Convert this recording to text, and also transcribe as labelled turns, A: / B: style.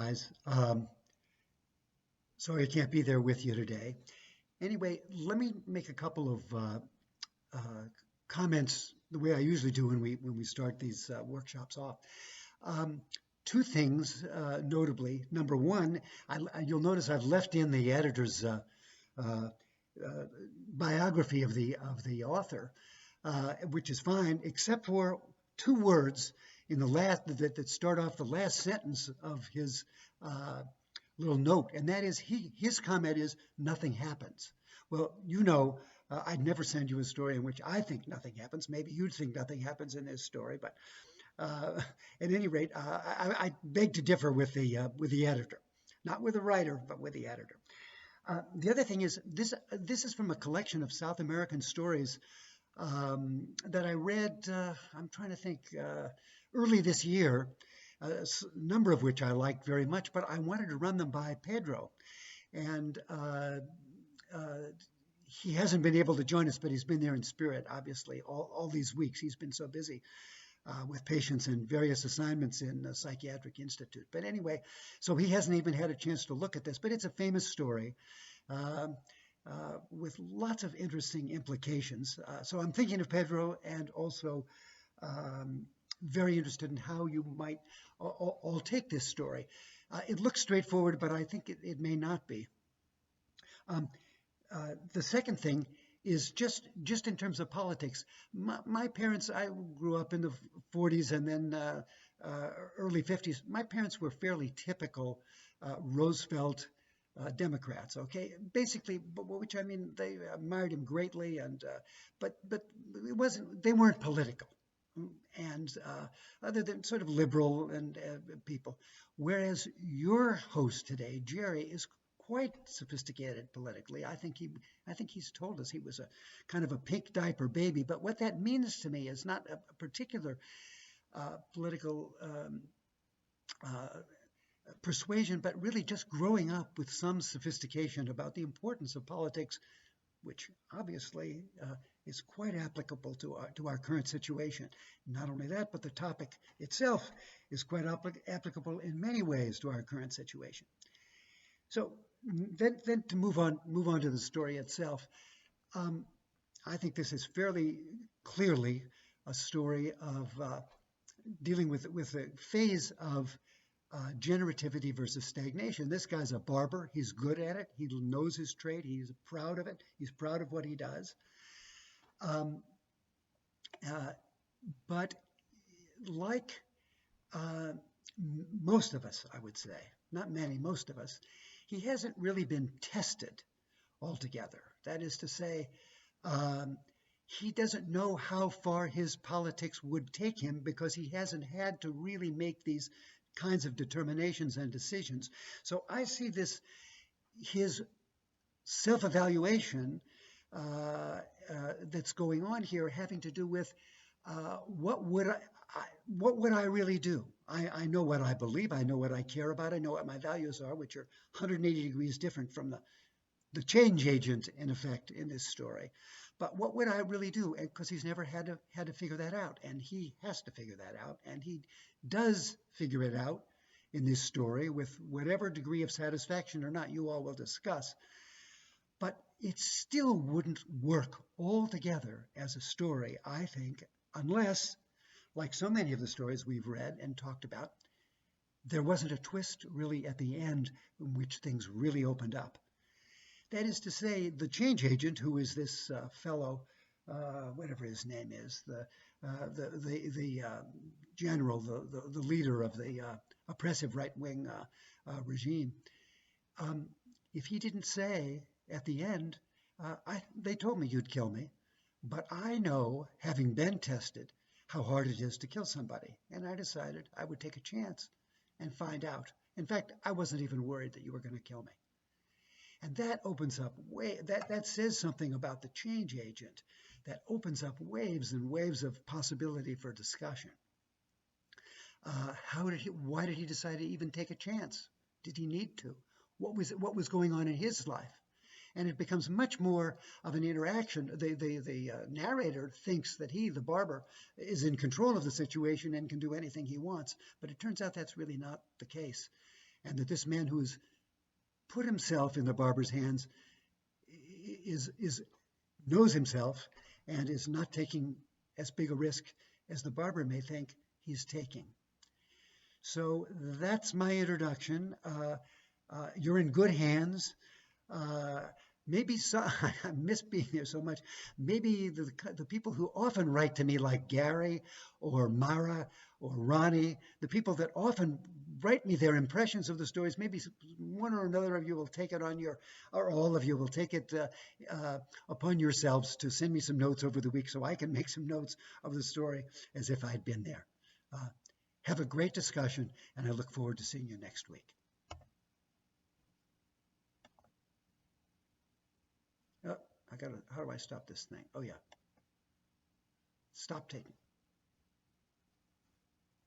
A: guys. Sorry I can't be there with you today. Anyway, let me make a couple of uh, comments the way I usually do when we start these workshops off. Um, Two things, notably. Number one, you'll notice I've left in the editor's uh, uh, biography of the author, which is fine, except for two words in the last that start off the last sentence of his uh, little note, and that is his comment is nothing happens. Well, I'd never send you a story in which I think nothing happens. Maybe you'd think nothing happens in this story, but uh, at any rate, I beg to differ with the editor, not with the writer, but with the editor. The other thing is this is from a collection of South American stories that I read. I'm trying to think early this year, a number of which I liked very much, but I wanted to run them by Pedro, and uh, he hasn't been able to join us, but he's been there in spirit, obviously, all these weeks. He's been so busy with patients and various assignments in the Psychiatric Institute. But anyway, so he hasn't even had a chance to look at this, but it's a famous story uh, with lots of interesting implications. So I'm thinking of Pedro and also um, very interested in how you might all take this story. It looks straightforward, but I think it may not be. Um, the second thing is just in terms of politics. My parents, I grew up in the 40s and then early 50s. My parents were fairly typical Roosevelt Democrats. Okay, basically, which I mean, they admired him greatly, and but it wasn't. They weren't political, and other than sort of liberal and people. Whereas your host today, Jerry, is quite sophisticated politically. I think he's told us he was a kind of a pink diaper baby. But what that means to me is not a particular political uh, persuasion, but really just growing up with some sophistication about the importance of politics, which obviously is quite applicable to our current situation. Not only that, but the topic itself is quite applicable in many ways to our current situation. So then to move on to the story itself. Um, I think this is fairly clearly a story of dealing with a phase of generativity versus stagnation. This guy's a barber. He's good at it. He knows his trade. He's proud of it. He's proud of what he does. Um, uh, but like uh, most of us, I would say, not many, most of us, he hasn't really been tested altogether. That is to say, um, he doesn't know how far his politics would take him because he hasn't had to really make these kinds of determinations and decisions. So I see his self-evaluation that's going on here having to do with what would I really do? I know what I believe. I know what I care about. I know what my values are, which are 180 degrees different from the change agent, in effect, in this story. But what would I really do? Because he's never had to figure that out, and he has to figure that out, and he does figure it out in this story with whatever degree of satisfaction or not you all will discuss. But it still wouldn't work altogether as a story, I think, unless, like so many of the stories we've read and talked about, there wasn't a twist really at the end in which things really opened up. That is to say, the change agent, who is this fellow, whatever his name is, the general, the leader of the oppressive right-wing regime, if he didn't say at the end, they told me you'd kill me, but I know, having been tested, how hard it is to kill somebody, and I decided I would take a chance and find out. In fact, I wasn't even worried that you were going to kill me. And that opens up that says something about the change agent. That opens up waves and waves of possibility for discussion. Why did he decide to even take a chance? Did he need to? What was going on in his life? And it becomes much more of an interaction. The narrator thinks that he, the barber, is in control of the situation and can do anything he wants. But it turns out that's really not the case. and that this man who has put himself in the barber's hands is knows himself and is not taking as big a risk as the barber may think he's taking. So that's my introduction. You're in good hands. Uh, maybe so, I miss being there so much. Maybe the people who often write to me, like Gary or Mara or Ronnie, the people that often write me their impressions of the stories, maybe one or another of you will take it on your, or all of you will take it upon yourselves to send me some notes over the week so I can make some notes of the story as if I'd been there. Have a great discussion, and I look forward to seeing you next week. Oh, how do I stop this thing? Oh, yeah. Stop taking.